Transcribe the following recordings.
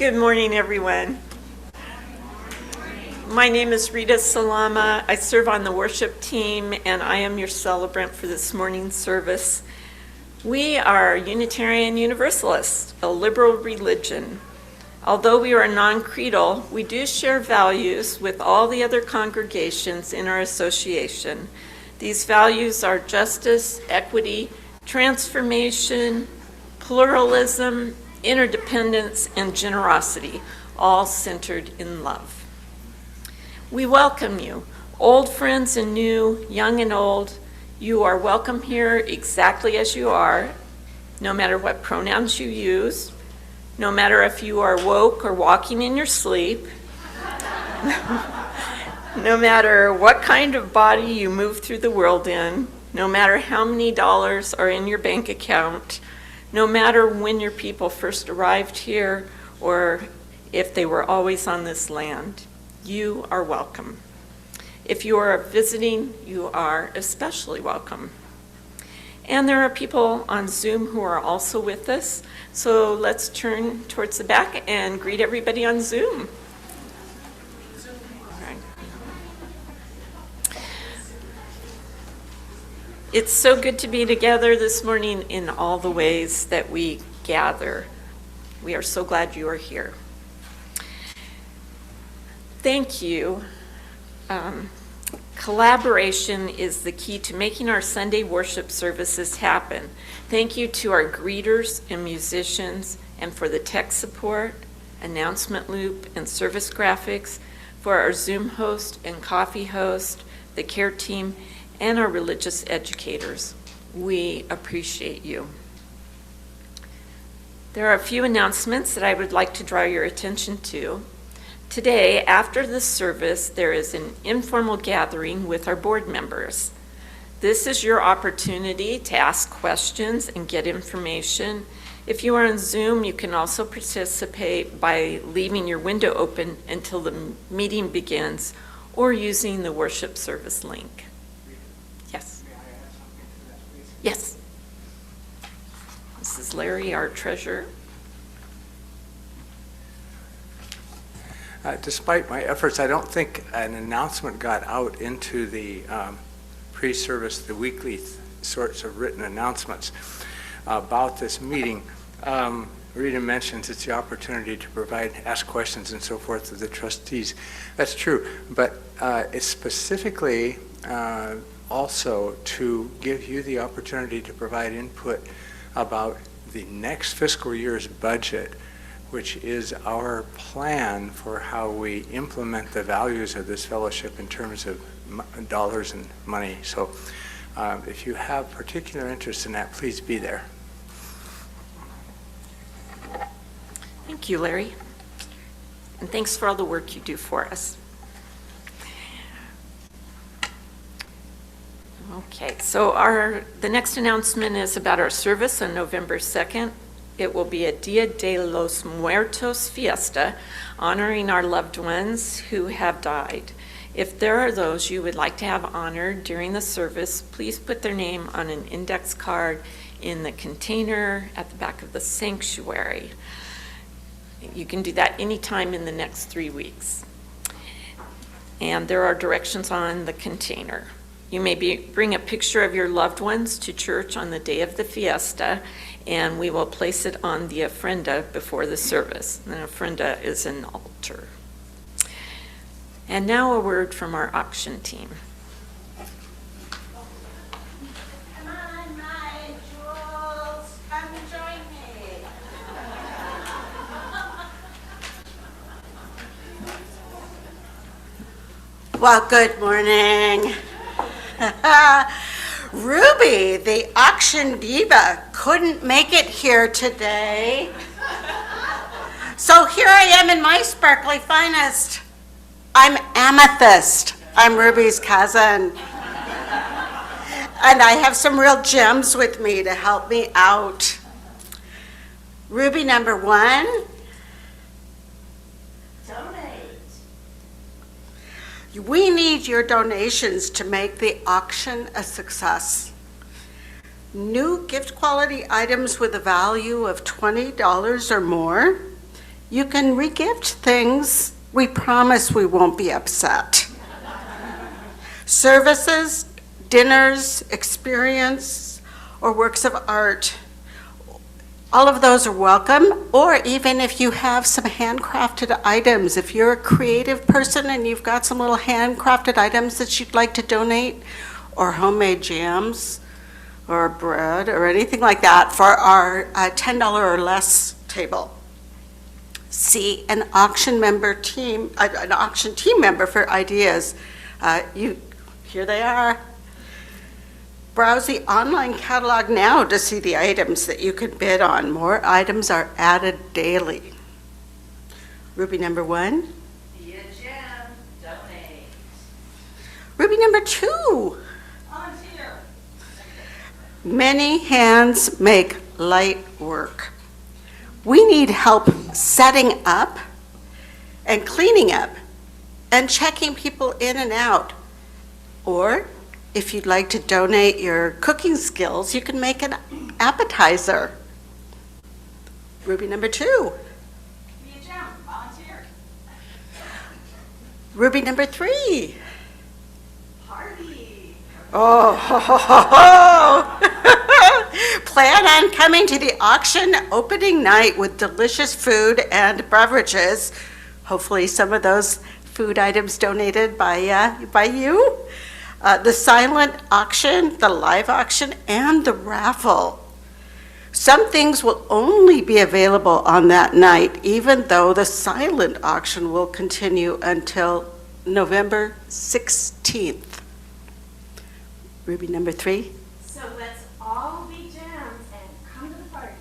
Good morning, everyone. My name is Rita Salama. I serve on the worship team, and I am your celebrant for this morning's service. We are Unitarian Universalists, a liberal religion. Although we are non-creedal, we do share values with all the other congregations in our association. These values are justice, equity, transformation, pluralism, interdependence, and generosity, all centered in love. We welcome you, old friends and new, young and old. You are welcome here exactly as you are, no matter what pronouns you use, no matter if you are woke or walking in your sleep, no matter what kind of body you move through the world in, no matter how many dollars are in your bank account, no matter when your people first arrived here or if they were always on this land, you are welcome. If you are visiting, you are especially welcome. And there are people on Zoom who are also with us, so let's turn towards the back and greet everybody on Zoom. It's so good to be together this morning in all the ways that we gather. We are so glad you are here. Thank you. Collaboration is the key to making our Sunday worship services happen. Thank you to our greeters and musicians, and for the tech support, announcement loop, and service graphics, for our Zoom host and coffee host, the care team, and our religious educators. We appreciate you. There are a few announcements that I would like to draw your attention to. Today, after the service, there is an informal gathering with our board members. This is your opportunity to ask questions and get information. If you are on Zoom, you can also participate by leaving your window open until the meeting begins or using the worship service link. Yes. May I add something to that, please? Yes. This is Larry, our treasurer. Despite my efforts, I don't think an announcement got out into the pre-service, the weekly sorts of written announcements about this meeting. Rita mentions it's the opportunity to ask questions and so forth of the trustees. That's true, but it's specifically also to give you the opportunity to provide input about the next fiscal year's budget, which is our plan for how we implement the values of this fellowship in terms of dollars and money. So if you have particular interest in that, please be there. Thank you, Larry. And thanks for all the work you do for us. Okay, so the next announcement is about our service on November 2nd. It will be a Dia de los Muertos fiesta, honoring our loved ones who have died. If there are those you would like to have honored during the service, please put their name on an index card in the container at the back of the sanctuary. You can do that anytime in the next 3 weeks. And there are directions on the container. You may bring a picture of your loved ones to church on the day of the fiesta, and we will place it on the ofrenda before the service. The ofrenda is an altar. And now a word from our auction team. Come on, my jewels, come join me. Well, good morning. Ruby, the auction diva, couldn't make it here today. So here I am in my sparkly finest. I'm Amethyst. I'm Ruby's cousin. And I have some real gems with me to help me out. Ruby number 1. Donate. We need your donations to make the auction a success. New gift quality items with a value of $20 or more You can regift things. We promise we won't be upset. Services, dinners, experience, or works of art. All of those are welcome, or even if you have some handcrafted items. If you're a creative person and you've got some little handcrafted items that you'd like to donate, or homemade jams, or bread, or anything like that for our $10 or less table. See an auction team member for ideas. Here they are. Browse the online catalog now to see the items that you can bid on. More items are added daily. Ruby number 1. Be a gem, donate. Ruby number 2. Volunteer. Many hands make light work. We need help setting up and cleaning up and checking people in and out. Or if you'd like to donate your cooking skills, you can make an appetizer. Ruby number 2. Be a gem, volunteer. Ruby number 3. Party. Oh, ho, ho, ho, ho. Plan on coming to the auction opening night with delicious food and beverages. Hopefully some of those food items donated by you. The silent auction, the live auction, and the raffle. Some things will only be available on that night, even though the silent auction will continue until November 16th. Ruby number 3. So let's all be gems and come to the party.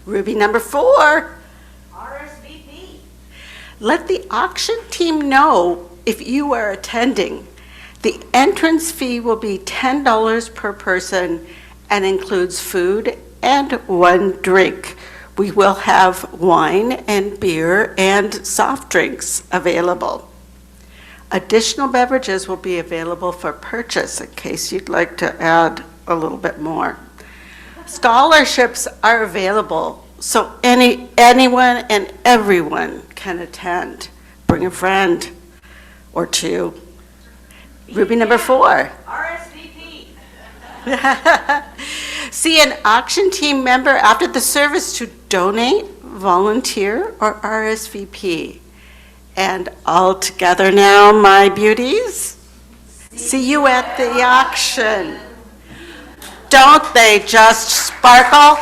Ruby number 4. RSVP. Let the auction team know if you are attending. The entrance fee will be $10 per person and includes food and 1 drink. We will have wine and beer and soft drinks available. Additional beverages will be available for purchase in case you'd like to add a little bit more. Scholarships are available, so anyone and everyone can attend. Bring a friend or 2. Ruby number 4. RSVP. See an auction team member after the service to donate, volunteer, or RSVP. And all together now, my beauties. See you at the auction. Don't they just sparkle?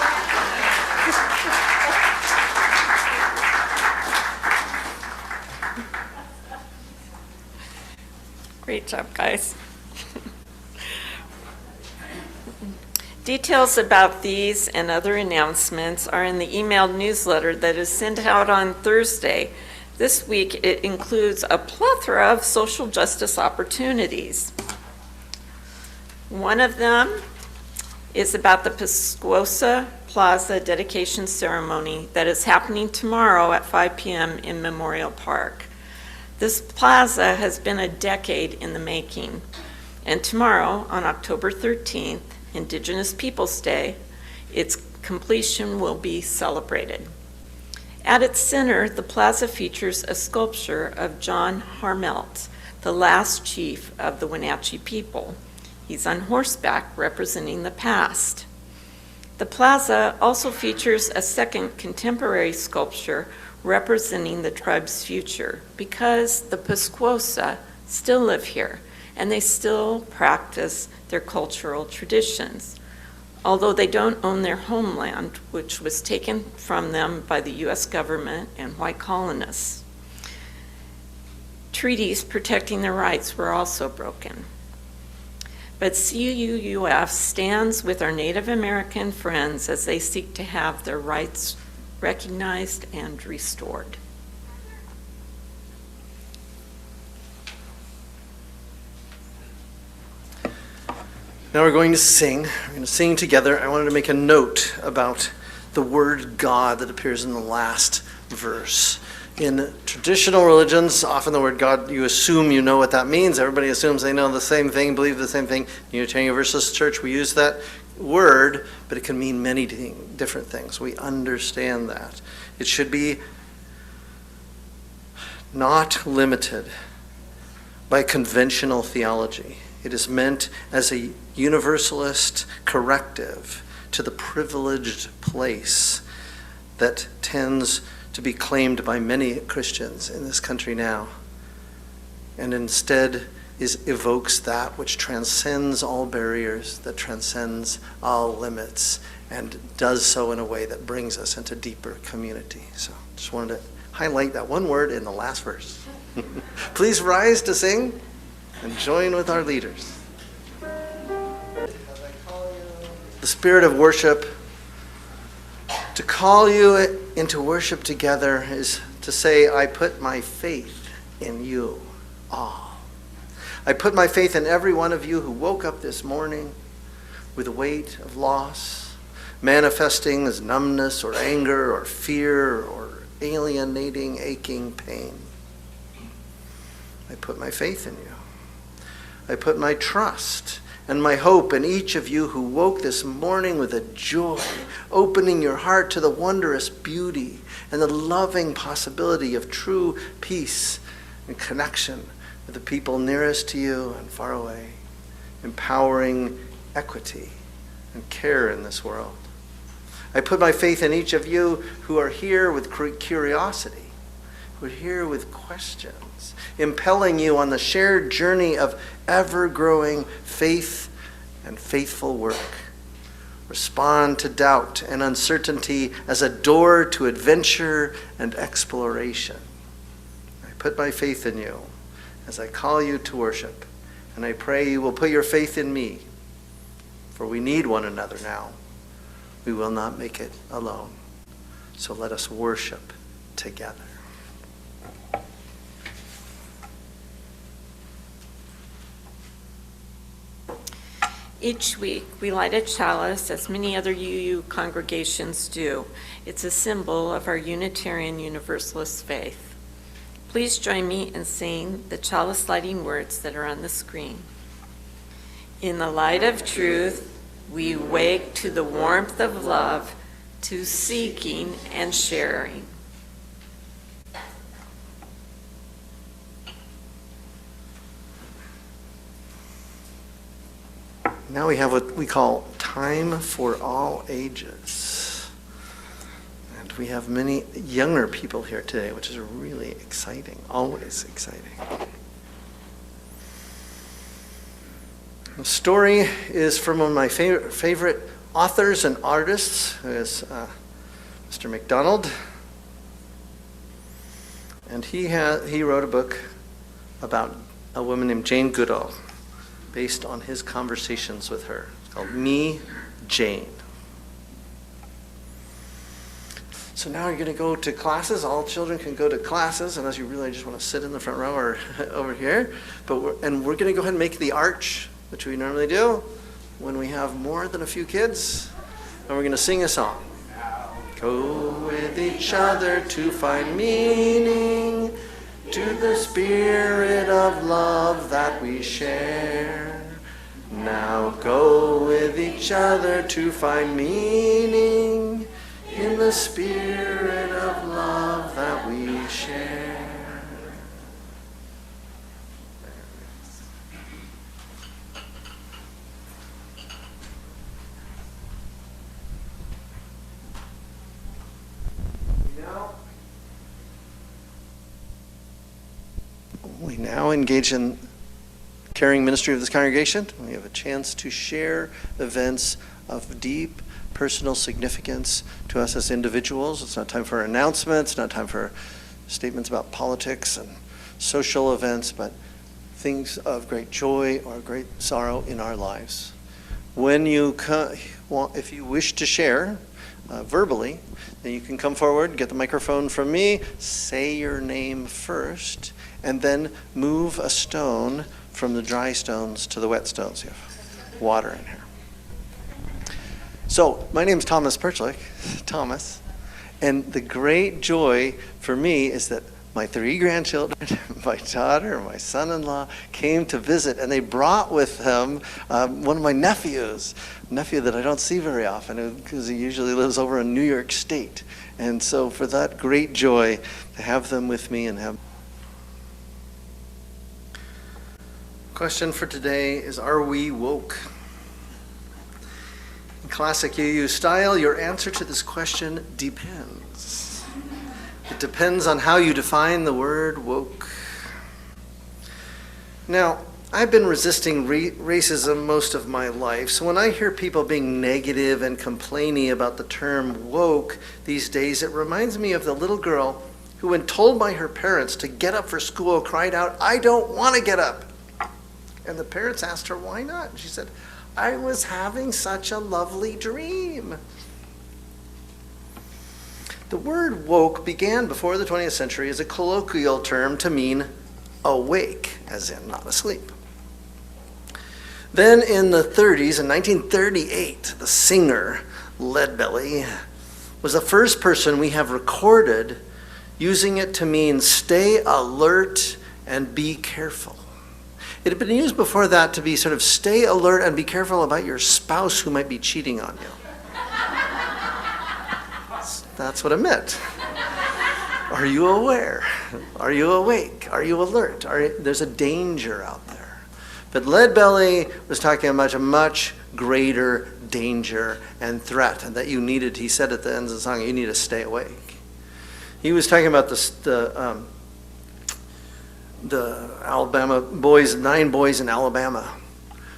Great job, guys. Details about these and other announcements are in the emailed newsletter that is sent out on Thursday. This week, it includes a plethora of social justice opportunities. One of them is about the Pascuosa Plaza dedication ceremony that is happening tomorrow at 5 p.m. in Memorial Park. This plaza has been a decade in the making, and tomorrow, on October 13th, Indigenous Peoples' Day, its completion will be celebrated. At its center, the plaza features a sculpture of John Harmelt, the last chief of the Wenatchee people. He's on horseback representing the past. The plaza also features a second contemporary sculpture representing the tribe's future, because the Pascuosa still live here and they still practice their cultural traditions. Although they don't own their homeland, which was taken from them by the U.S. government and white colonists. Treaties protecting their rights were also broken. But CUUF stands with our Native American friends as they seek to have their rights recognized and restored. Now we're going to sing. We're going to sing together. I wanted to make a note about the word God that appears in the last verse. In traditional religions, often the word God, you assume you know what that means. Everybody assumes they know the same thing, believe the same thing. In Unitarian Universalist Church, we use that word, but it can mean many different things. We understand that. It should be not limited by conventional theology. It is meant as a universalist corrective to the privileged place that tends to be claimed by many Christians in this country now, and instead evokes that which transcends all barriers, that transcends all limits, and does so in a way that brings us into deeper community. So just wanted to highlight that one word in the last verse. Please rise to sing and join with our leaders. The spirit of worship, to call you into worship together is to say, I put my faith in you all. I put my faith in every one of you who woke up this morning with a weight of loss, manifesting as numbness or anger or fear or alienating, aching pain. I put my faith in you. I put my trust and my hope in each of you who woke this morning with a joy, opening your heart to the wondrous beauty and the loving possibility of true peace and connection with the people nearest to you and far away, empowering equity and care in this world. I put my faith in each of you who are here with curiosity, who are here with questions, impelling you on the shared journey of ever-growing faith and faithful work. Respond to doubt and uncertainty as a door to adventure and exploration. I put my faith in you as I call you to worship, and I pray you will put your faith in me, for we need one another now. We will not make it alone. So let us worship together. Each week, we light a chalice, as many other UU congregations do. It's a symbol of our Unitarian Universalist faith. Please join me in saying the chalice lighting words that are on the screen. In the light of truth, we wake to the warmth of love, to seeking and sharing. Now we have what we call time for all ages. And we have many younger people here today, which is really exciting, always exciting. The story is from one of my favorite authors and artists, who is Mr. MacDonald. And he wrote a book about a woman named Jane Goodall, based on his conversations with her. It's called Me, Jane. So now you're going to go to classes. All children can go to classes, unless you really just want to sit in the front row or over here. We're going to go ahead and make the arch, which we normally do when we have more than a few kids. And we're going to sing a song. Go with each other to find meaning, to the spirit of love that we share. Now go with each other to find meaning in the spirit of love that we share. We now engage in caring ministry of this congregation. We have a chance to share events of deep personal significance to us as individuals. It's not time for announcements, not time for statements about politics and social events, but things of great joy or great sorrow in our lives. When you if you wish to share verbally, then you can come forward, get the microphone from me, say your name first, and then move a stone from the dry stones to the wet stones. You have water in here. So, my name is Thomas Perchlik, Thomas, and the great joy for me is that my 3 grandchildren, my daughter, my son-in-law came to visit, and they brought with them one of my nephews, a nephew that I don't see very often because he usually lives over in New York State. And so for that great joy to have them with me and have. Question for today is, are we woke? In classic UU style, your answer to this question depends. It depends on how you define the word woke. Now, I've been resisting racism most of my life, so when I hear people being negative and complaining about the term woke these days, it reminds me of the little girl who, when told by her parents to get up for school, cried out, "I don't want to get up." And the parents asked her, "Why not?" And she said, "I was having such a lovely dream." The word woke began before the 20th century as a colloquial term to mean awake, as in not asleep. Then in the 30s, in 1938, the singer Leadbelly was the first person we have recorded using it to mean stay alert and be careful. It had been used before that to be sort of stay alert and be careful about your spouse who might be cheating on you. That's what it meant. Are you aware? Are you awake? Are you alert? There's a danger out there. But Leadbelly was talking about a much greater danger and threat, and that you needed, he said at the end of the song, you need to stay awake. He was talking about the Alabama boys, 9 boys in Alabama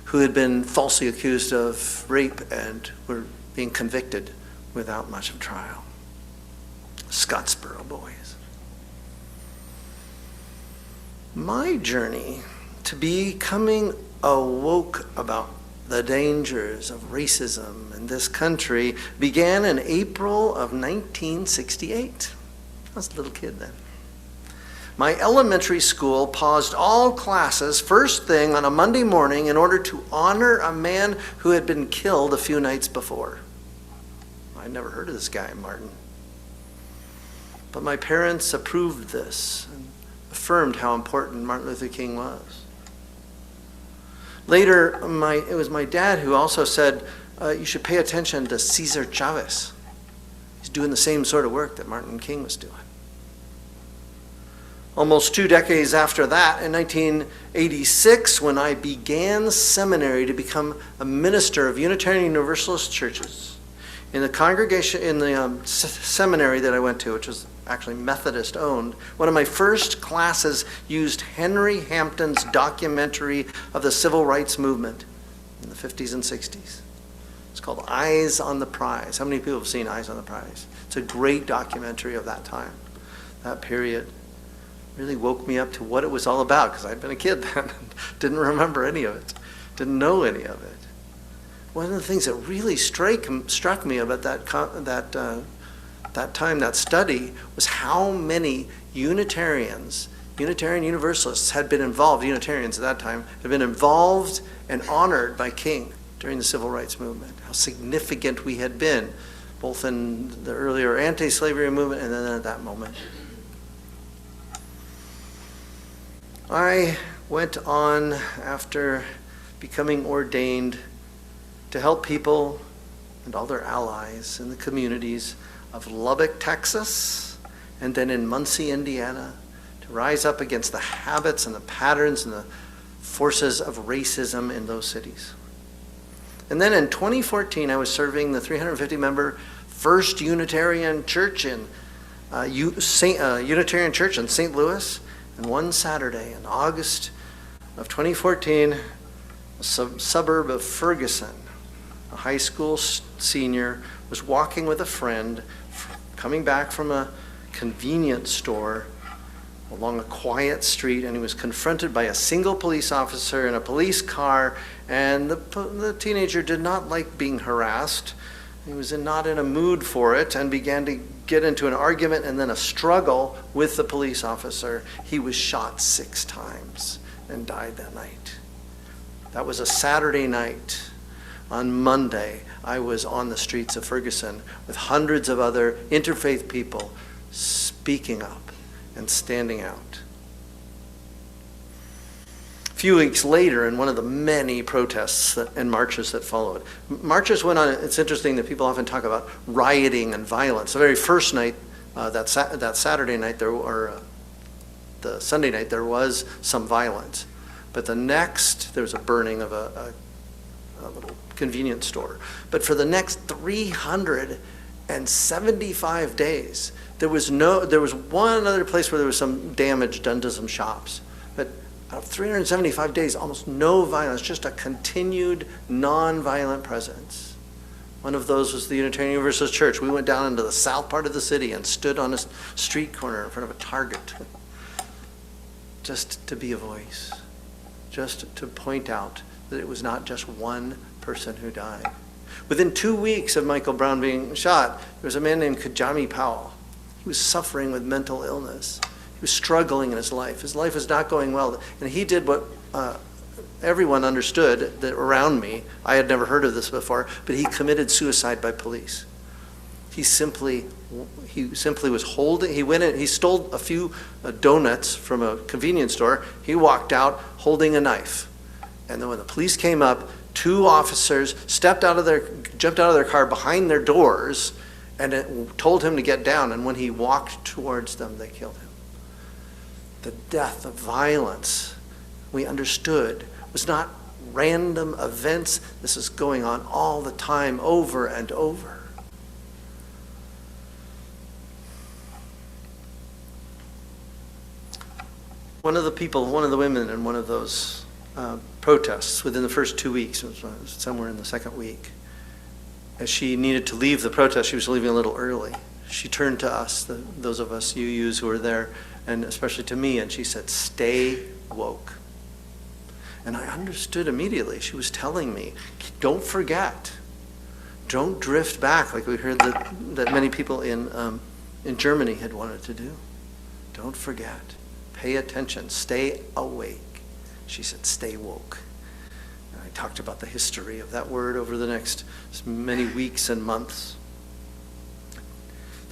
who had been falsely accused of rape and were being convicted without much of trial. Scottsboro boys. My journey to becoming awoke about the dangers of racism in this country began in April of 1968. I was a little kid then. My elementary school paused all classes first thing on a Monday morning in order to honor a man who had been killed a few nights before. I'd never heard of this guy, Martin. But my parents approved this and affirmed how important Martin Luther King was. Later, it was my dad who also said, you should pay attention to Cesar Chavez. He's doing the same sort of work that Martin King was doing. Almost 2 decades after that, in 1986, when I began seminary to become a minister of Unitarian Universalist churches, in the congregation, in the seminary that I went to, which was actually Methodist owned, one of my first classes used Henry Hampton's documentary of the civil rights movement in the 50s and 60s. It's called Eyes on the Prize. How many people have seen Eyes on the Prize? It's a great documentary of that time, that period. Really woke me up to what it was all about, because I'd been a kid then and didn't remember any of it, didn't know any of it. One of the things that really struck me about that time, that study, was how many Unitarian Universalists had been involved, Unitarians at that time, had been involved and honored by King during the civil rights movement, how significant we had been, both in the earlier anti-slavery movement and then at that moment. I went on, after becoming ordained, to help people and all their allies in the communities of Lubbock, Texas, and then in Muncie, Indiana, to rise up against the habits and the patterns and the forces of racism in those cities. And then in 2014, I was serving the 350-member First Unitarian Church in Unitarian Church in St. Louis. And one Saturday in August of 2014, a suburb of Ferguson, a high school senior was walking with a friend coming back from a convenience store along a quiet street, and he was confronted by a single police officer in a police car, and the teenager did not like being harassed. He was not in a mood for it and began to get into an argument and then a struggle with the police officer. He was shot 6 times and died that night. That was a Saturday night. On Monday, I was on the streets of Ferguson with hundreds of other interfaith people speaking up and standing out. A few weeks later, in one of the many protests and marches that followed, marches went on. It's interesting that people often talk about rioting and violence. The very first night, that Saturday night, the Sunday night, there was some violence. But the next, there was a burning of a little convenience store. But for the next 375 days, there was one other place where there was some damage done to some shops. But out of 375 days, almost no violence, just a continued non-violent presence. One of those was the Unitarian Universalist Church. We went down into the south part of the city and stood on a street corner in front of a Target just to be a voice, just to point out that it was not just one person who died. Within 2 weeks of Michael Brown being shot, there was a man named Kajami Powell. He was suffering with mental illness. He was struggling in his life. His life was not going well. And he did what everyone understood that around me. I had never heard of this before, but he committed suicide by police. He simply was holding, he went in, he stole a few donuts from a convenience store. He walked out holding a knife. And then when the police came up, 2 officers jumped out of their car behind their doors and told him to get down. And when he walked towards them, they killed him. The death of violence, we understood, was not random events. This is going on all the time, over and over. One of the women in one of those protests within the first 2 weeks, it was somewhere in the second week, as she needed to leave the protest, she was leaving a little early. She turned to us, those of us UUs who were there, and especially to me, and she said, "Stay woke." And I understood immediately. She was telling me, don't forget, don't drift back like we heard that many people in Germany had wanted to do. Don't forget, pay attention, stay awake. She said, "Stay woke." And I talked about the history of that word over the next many weeks and months.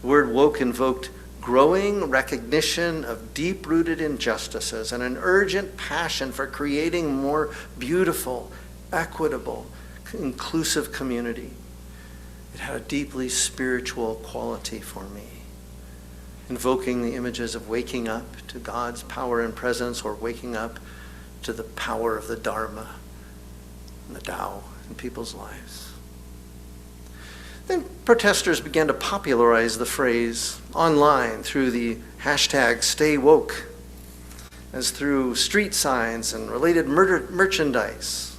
The word woke invoked growing recognition of deep-rooted injustices and an urgent passion for creating more beautiful, equitable, inclusive community. It had a deeply spiritual quality for me, invoking the images of waking up to God's power and presence, or waking up to the power of the Dharma and the Tao in people's lives. Then protesters began to popularize the phrase online through the hashtag Stay Woke, as through street signs and related merchandise.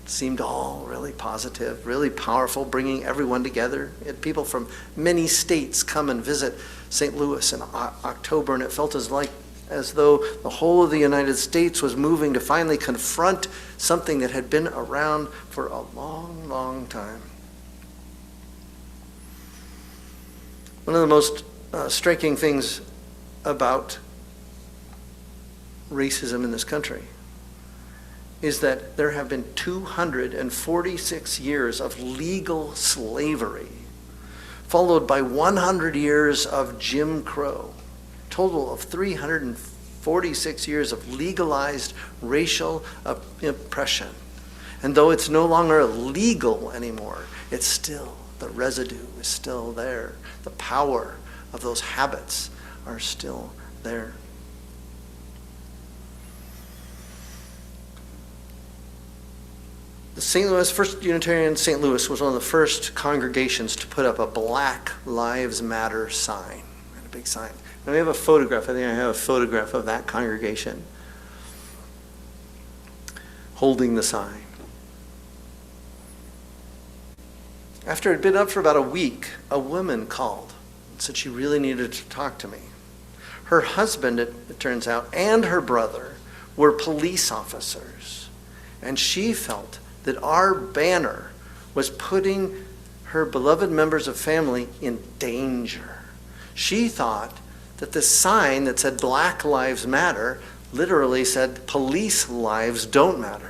It seemed all really positive, really powerful, bringing everyone together. It, people from many states come and visit St. Louis in October, and it felt as though the whole of the United States was moving to finally confront something that had been around for a long, long time. One of the most striking things about racism in this country is that there have been 246 years of legal slavery, followed by 100 years of Jim Crow, total of 346 years of legalized racial oppression. And though it's no longer legal anymore, it's still, the residue is still there. The power of those habits are still there. The St. Louis, First Unitarian St. Louis was one of the first congregations to put up a Black Lives Matter sign, a big sign. Now we have a photograph, I think I have a photograph of that congregation holding the sign. After it had been up for about a week, a woman called and said she really needed to talk to me. Her husband, it turns out, and her brother were police officers, and she felt that our banner was putting her beloved members of family in danger. She thought that the sign that said Black Lives Matter literally said police lives don't matter.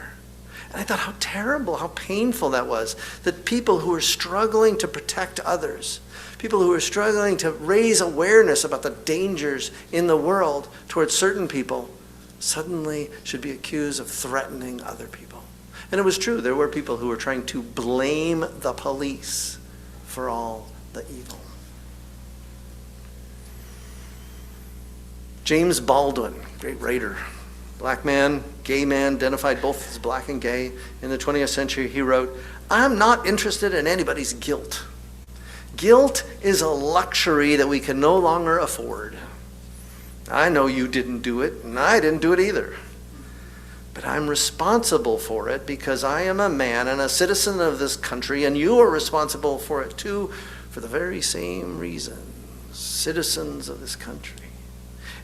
And I thought how terrible, how painful that was, that people who were struggling to protect others, people who are struggling to raise awareness about the dangers in the world towards certain people, suddenly should be accused of threatening other people. And it was true. There were people who were trying to blame the police for all the evil. James Baldwin, great writer, black man, gay man, identified both as black and gay. In the 20th century, he wrote, "I'm not interested in anybody's guilt. Guilt is a luxury that we can no longer afford. I know you didn't do it, and I didn't do it either. But I'm responsible for it because I am a man and a citizen of this country, and you are responsible for it too, for the very same reason. Citizens of this country.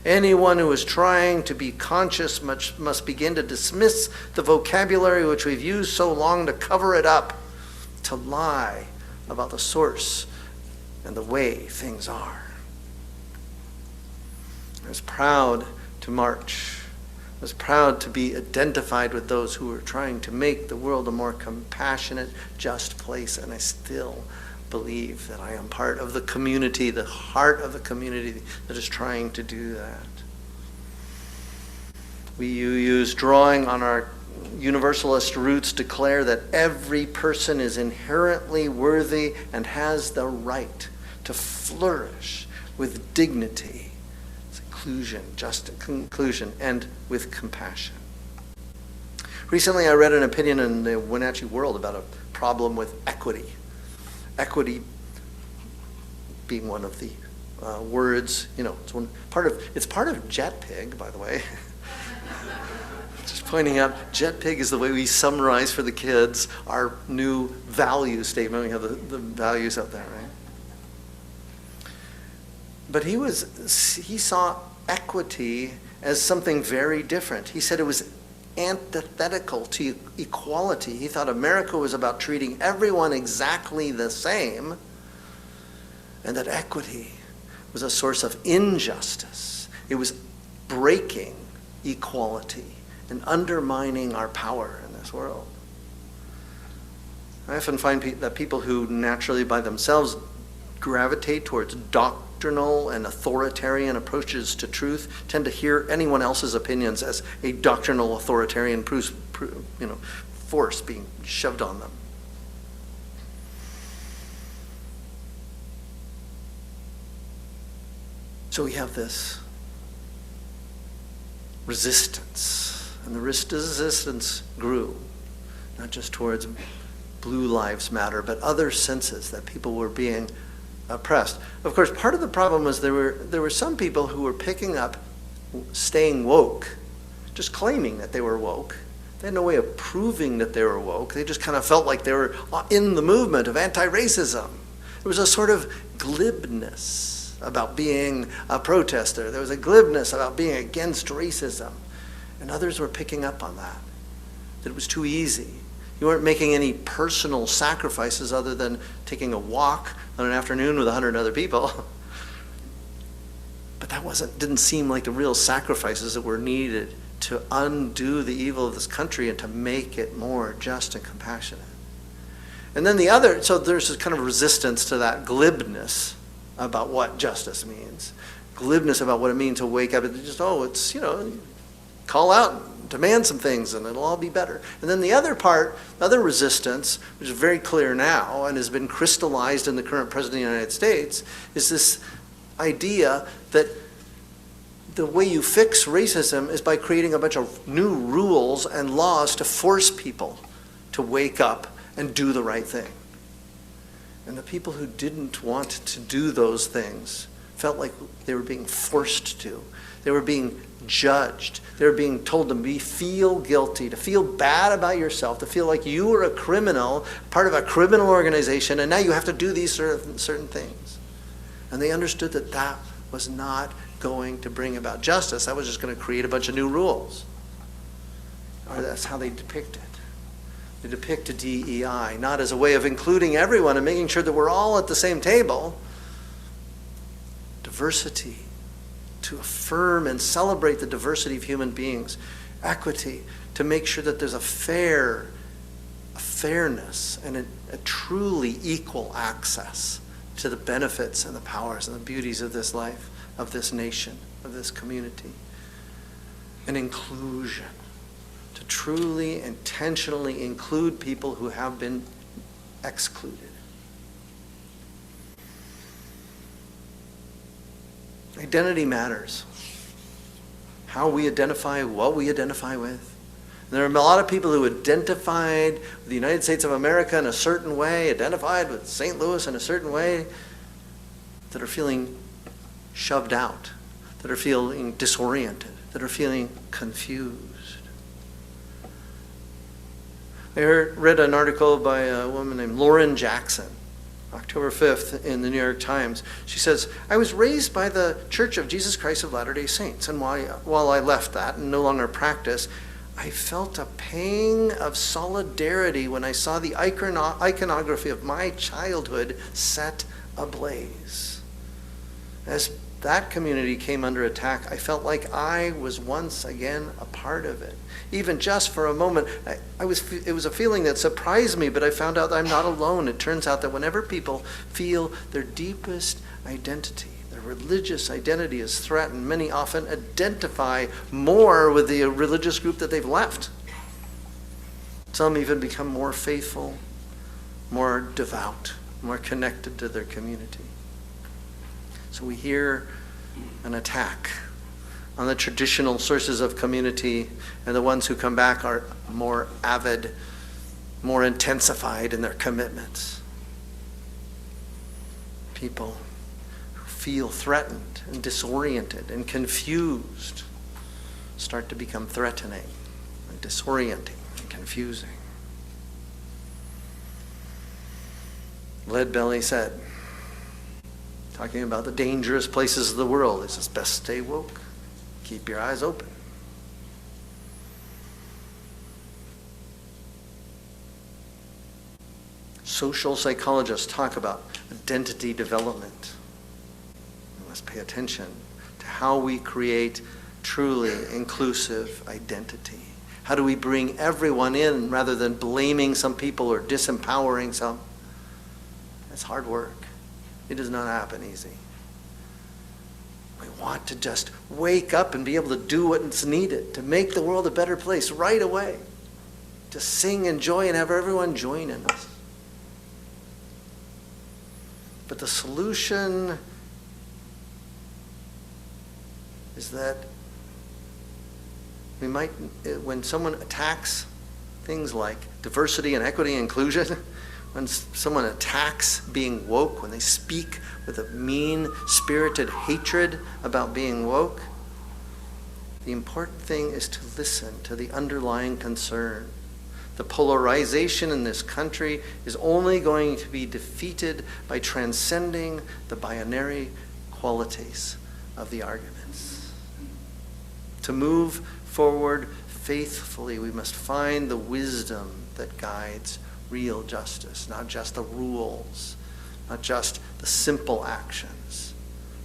Anyone who is trying to be conscious must begin to dismiss the vocabulary which we've used so long to cover it up, to lie about the source and the way things are." I was proud to march. I was proud to be identified with those who were trying to make the world a more compassionate, just place, and I still believe that I am part of the community, the heart of the community that is trying to do that. We use drawing on our Universalist roots, declare that every person is inherently worthy and has the right to flourish with dignity, inclusion, just inclusion, and with compassion. Recently, I read an opinion in the Wenatchee World about a problem with equity. Equity being one of the words, it's part of JetPig, by the way. Just pointing out, JetPig is the way we summarize for the kids our new value statement. We have the values up there, right? But he saw equity as something very different. He said it was antithetical to equality. He thought America was about treating everyone exactly the same, and that equity was a source of injustice. It was breaking equality and undermining our power in this world. I often find that people who naturally by themselves gravitate towards doctrinal and authoritarian approaches to truth tend to hear anyone else's opinions as a doctrinal authoritarian force being shoved on them. So we have this resistance, and the resistance grew, not just towards Blue Lives Matter, but other senses that people were being oppressed. Of course, part of the problem was there were some people who were picking up staying woke, just claiming that they were woke. They had no way of proving that they were woke. They just kind of felt like they were in the movement of anti-racism. There was a sort of glibness about being a protester. There was a glibness about being against racism. And others were picking up on that it was too easy. You weren't making any personal sacrifices other than taking a walk on an afternoon with 100 other people. But that didn't seem like the real sacrifices that were needed to undo the evil of this country and to make it more just and compassionate. And then so there's this kind of resistance to that glibness about what justice means. Glibness about what it means to wake up and just, call out and demand some things and it'll all be better. And then the other resistance, which is very clear now and has been crystallized in the current president of the United States, is this idea that the way you fix racism is by creating a bunch of new rules and laws to force people to wake up and do the right thing. And the people who didn't want to do those things felt like they were being forced to. They were being judged. They were being told to feel guilty, to feel bad about yourself, to feel like you were a criminal, part of a criminal organization, and now you have to do these certain things. And they understood that that was not going to bring about justice. That was just going to create a bunch of new rules. Or that's how they depict it. They depict DEI not as a way of including everyone and making sure that we're all at the same table. Diversity, to affirm and celebrate the diversity of human beings. Equity, to make sure that there's a fairness and a truly equal access to the benefits and the powers and the beauties of this life, of this nation, of this community. And inclusion, to truly, intentionally include people who have been excluded. Identity matters. How we identify, what we identify with. There are a lot of people who identified with the United States of America in a certain way, identified with St. Louis in a certain way, that are feeling shoved out, that are feeling disoriented, that are feeling confused. I read an article by a woman named Lauren Jackson, October 5th in the New York Times. She says, I was raised by the Church of Jesus Christ of Latter-day Saints, and while I left that and no longer practice, I felt a pang of solidarity when I saw the iconography of my childhood set ablaze. As that community came under attack, I felt like I was once again a part of it. Even just for a moment, it was a feeling that surprised me, but I found out that I'm not alone. It turns out that whenever people feel their deepest identity, their religious identity is threatened, many often identify more with the religious group that they've left. Some even become more faithful, more devout, more connected to their community. So we hear an attack on the traditional sources of community, and the ones who come back are more avid, more intensified in their commitments. People who feel threatened and disoriented and confused start to become threatening and disorienting and confusing. Leadbelly said, talking about the dangerous places of the world, he says, best stay woke. Keep your eyes open. Social psychologists talk about identity development. We must pay attention to how we create truly inclusive identity. How do we bring everyone in rather than blaming some people or disempowering some? That's hard work. It does not happen easy. We want to just wake up and be able to do what's needed to make the world a better place right away. To sing and joy and have everyone join in us. But the solution is that we might, when someone attacks things like diversity and equity and inclusion, when someone attacks being woke, when they speak with a mean-spirited hatred about being woke, the important thing is to listen to the underlying concern. The polarization in this country is only going to be defeated by transcending the binary qualities of the arguments. To move forward faithfully, we must find the wisdom that guides real justice, not just the rules, not just the simple actions,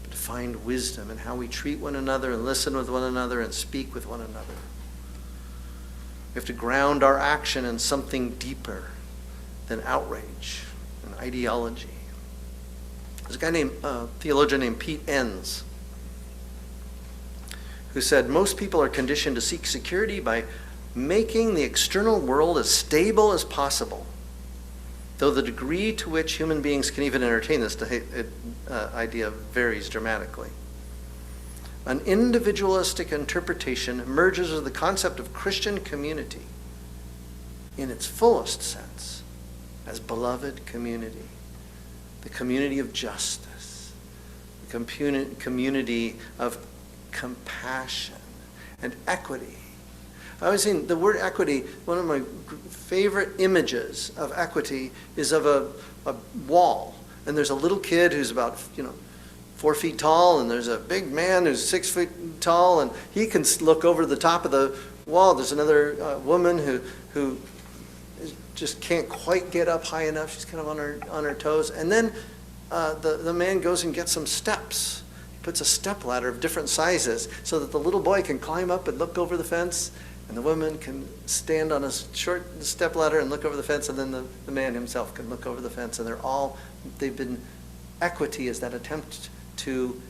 but to find wisdom in how we treat one another and listen with one another and speak with one another. We have to ground our action in something deeper than outrage and ideology. There's a guy named, theologian named Pete Enns, who said, most people are conditioned to seek security by making the external world as stable as possible, though the degree to which human beings can even entertain this idea varies dramatically. An individualistic interpretation emerges as the concept of Christian community in its fullest sense as beloved community, the community of justice, the community of compassion and equity. I was saying the word equity, one of my favorite images of equity is of a wall. And there's a little kid who's about, 4 feet tall, and there's a big man who's 6 feet tall, and he can look over the top of the wall. There's another woman who just can't quite get up high enough. She's kind of on her toes. And then the man goes and gets some steps. He puts a step ladder of different sizes so that the little boy can climb up and look over the fence, and the woman can stand on a short step ladder and look over the fence, and then the man himself can look over the fence. And they've been Equity is that attempt to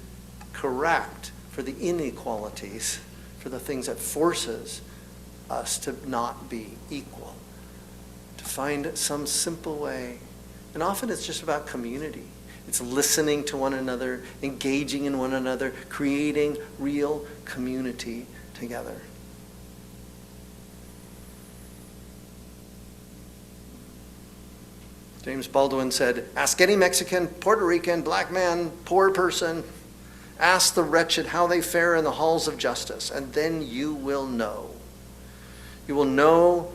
correct for the inequalities, for the things that forces us to not be equal, to find some simple way. And often it's just about community. It's listening to one another, engaging in one another, creating real community together. James Baldwin said, "Ask any Mexican, Puerto Rican, black man, poor person, ask the wretched how they fare in the halls of justice, and then you will know. You will know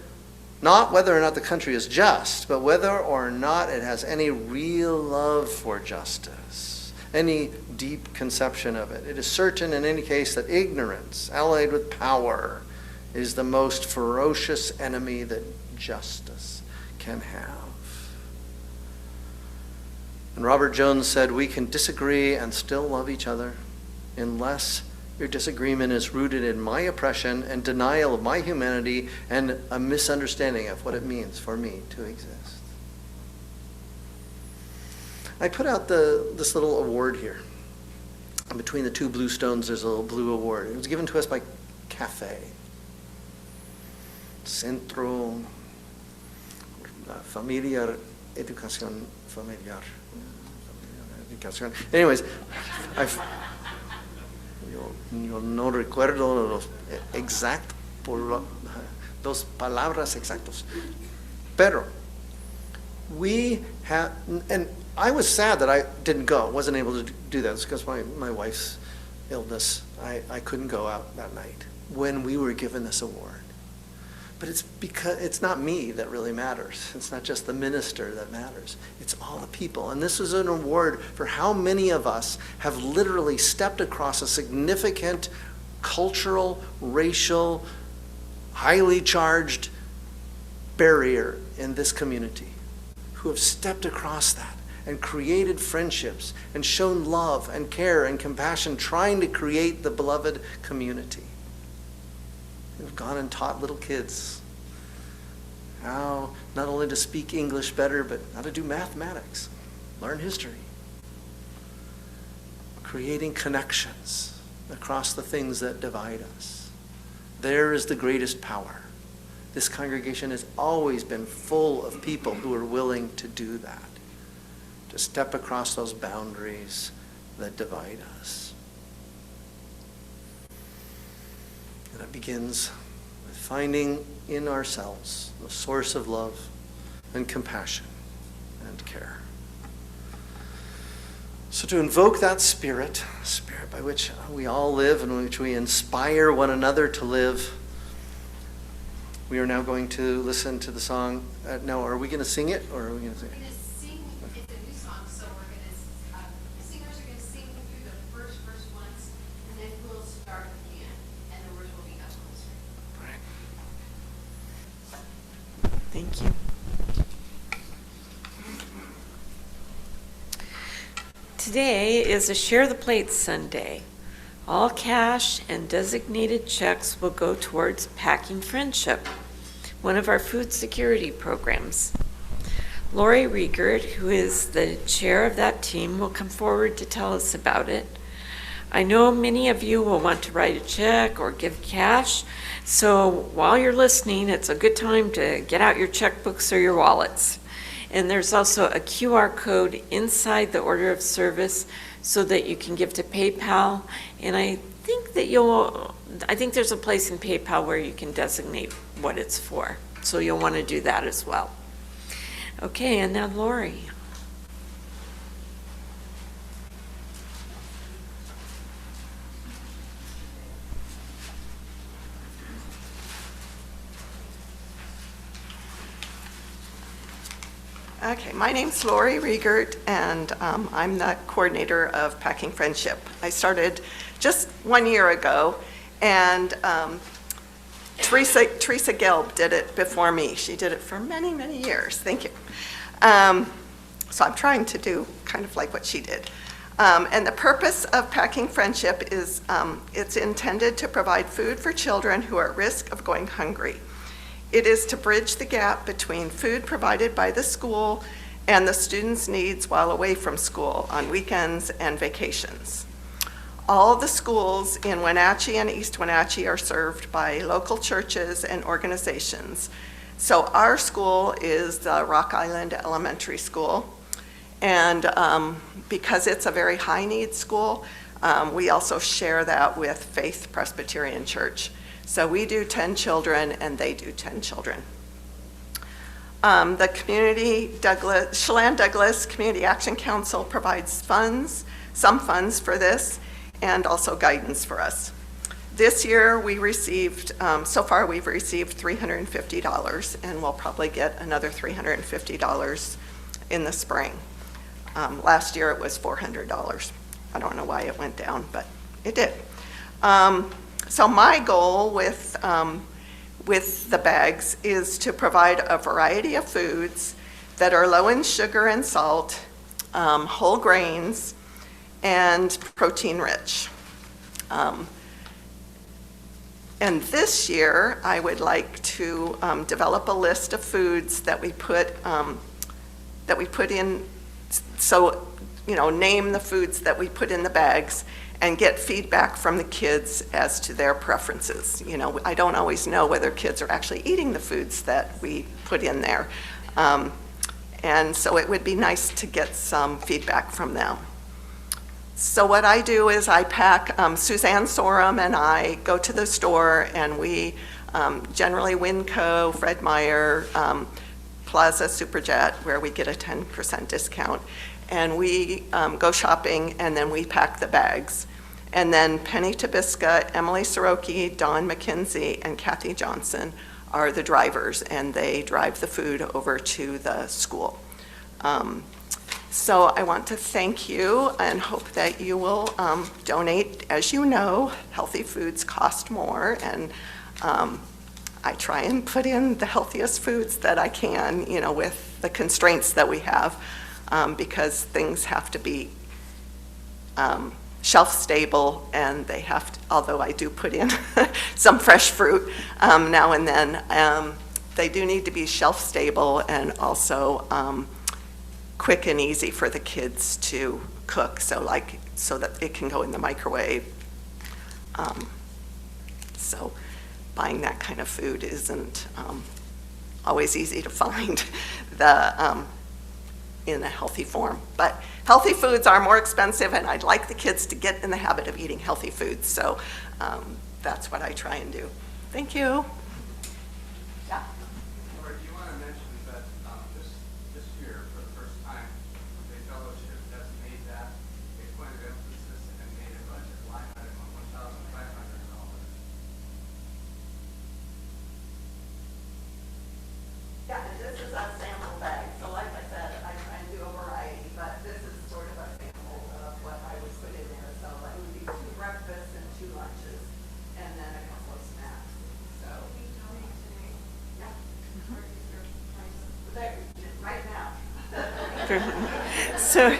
not whether or not the country is just, but whether or not it has any real love for justice, any deep conception of it. It is certain in any case that ignorance, allied with power, is the most ferocious enemy that justice can have." And Robert Jones said, "We can disagree and still love each other unless your disagreement is rooted in my oppression and denial of my humanity and a misunderstanding of what it means for me to exist." I put out this little award here. And between the two blue stones, there's a little blue award. It was given to us by CAFE, Centro Familiar Educación Familiar. Anyways, yo no recuerdo los dos palabras exactos. Pero we have, and I was sad that I didn't go, wasn't able to do that. It's because my wife's illness. I couldn't go out that night when we were given this award. But it's because it's not me that really matters. It's not just the minister that matters. It's all the people. And this is an award for how many of us have literally stepped across a significant cultural, racial, highly charged barrier in this community, who have stepped across that and created friendships and shown love and care and compassion, trying to create the beloved community. We've gone and taught little kids how not only to speak English better, but how to do mathematics, learn history, creating connections across the things that divide us. There is the greatest power. This congregation has always been full of people who are willing to do that, to step across those boundaries that divide us. And it begins with finding in ourselves the source of love and compassion and care. So to invoke that spirit by which we all live and which we inspire one another to live, we are now going to listen to the song. Now, are we going to sing it, or are we going to sing it? We're going to sing, it's a new song, so we're going to, the singers are going to sing through the first verse once, and then we'll start again, and the words will be up on the screen. Right. Thank you. Today is a Share the Plate Sunday. All cash and designated checks will go towards Packing Friendship, one of our food security programs. Lori Riegert, who is the chair of that team, will come forward to tell us about it. I know many of you will want to write a check or give cash, so while you're listening, it's a good time to get out your checkbooks or your wallets. And there's also a QR code inside the order of service so that you can give to PayPal. And I think there's a place in PayPal where you can designate what it's for. So you'll want to do that as well. Okay, and now Lori. Okay, my name's Lori Riegert, and I'm the coordinator of Packing Friendship. I started just 1 year ago, and Teresa Gelb did it before me. She did it for many, many years. Thank you. So I'm trying to do kind of like what she did. And the purpose of Packing Friendship is it's intended to provide food for children who are at risk of going hungry. It is to bridge the gap between food provided by the school and the students' needs while away from school on weekends and vacations. All the schools in Wenatchee and East Wenatchee are served by local churches and organizations. So our school is the Rock Island Elementary School, and because it's a very high-need school, we also share that with Faith Presbyterian Church. So we do 10 children, and they do 10 children. The Chelan Douglas Community Action Council provides funds, some funds for this, and also guidance for us. This year we received, so far we've received $350, and we'll probably get another $350 in the spring. Last year it was $400. I don't know why it went down, but it did. So my goal with the bags is to provide a variety of foods that are low in sugar and salt, whole grains, and protein rich. And this year, I would like to develop a list of foods that we put in, so, name the foods that we put in the bags and get feedback from the kids as to their preferences. I don't always know whether kids are actually eating the foods that we put in there. And so it would be nice to get some feedback from them. So what I do is I pack, Suzanne Sorum and I go to the store, and we generally Winco, Fred Meyer, Plaza Superjet, where we get a 10% discount. And we go shopping, and then we pack the bags. And then Penny Tabisca, Emily Soroki, Dawn McKenzie, and Kathy Johnson are the drivers, and they drive the food over to the school. So I want to thank you and hope that you will donate. As you know, healthy foods cost more, and I try and put in the healthiest foods that I can, with the constraints that we have, because things have to be shelf stable, and they have to, although I do put in some fresh fruit now and then, they do need to be shelf stable and also quick and easy for the kids to cook, so that it can go in the microwave. So buying that kind of food isn't always easy to find in a healthy form. But healthy foods are more expensive, and I'd like the kids to get in the habit of eating healthy foods, so that's what I try and do. Thank you. Yeah. Laura, do you want to mention that this year, for the first time, the fellowship has made that a point of emphasis and made a budget line item of $1,500? Yeah, and this is a sample bag, so like I said, I try and do a variety, but this is sort of a sample of what I would put in there. So it would be 2 breakfasts and 2 lunches, and then a couple of snacks. So, yeah. There, right now. So,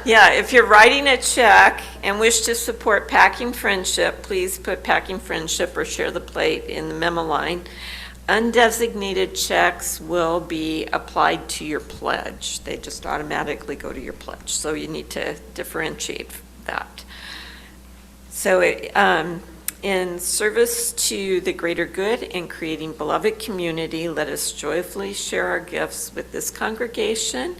yeah, if you're writing a check and wish to support Packing Friendship, please put Packing Friendship or Share the Plate in the memo line. Undesignated checks will be applied to your pledge. They just automatically go to your pledge, so you need to differentiate that. So in service to the greater good and creating beloved community, let us joyfully share our gifts with this congregation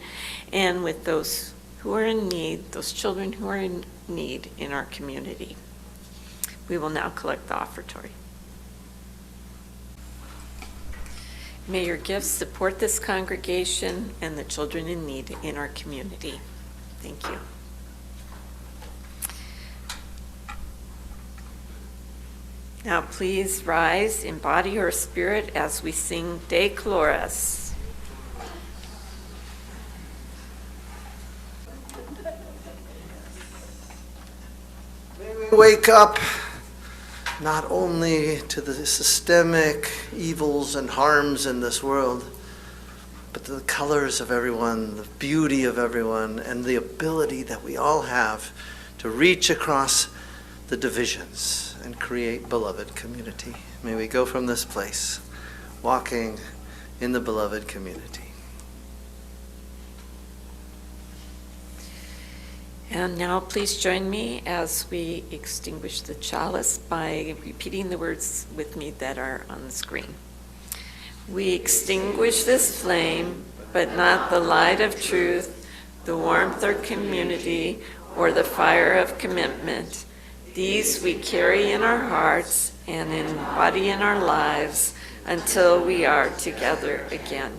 and with those who are in need, those children who are in need in our community. We will now collect the offertory. May your gifts support this congregation and the children in need in our community. Thank you. Now please rise in body or spirit as we sing De Chloris. May we wake up not only to the systemic evils and harms in this world, but to the colors of everyone, the beauty of everyone, and the ability that we all have to reach across the divisions and create beloved community. May we go from this place walking in the beloved community. And now please join me as we extinguish the chalice by repeating the words with me that are on the screen. We extinguish this flame, but not the light of truth, the warmth of community, or the fire of commitment. These we carry in our hearts and embody in our lives until we are together again.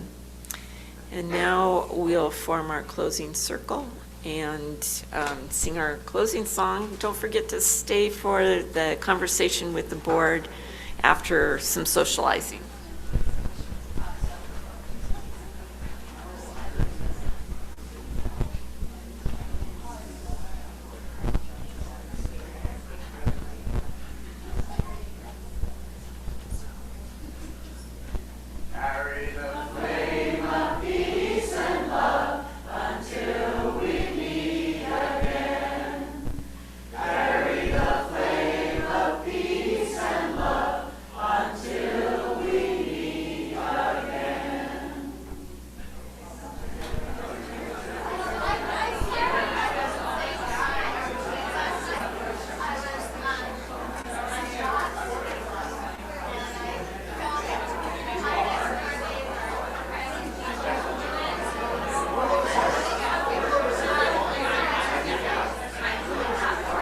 And now we'll form our closing circle and sing our closing song. Don't forget to stay for the conversation with the board after some socializing.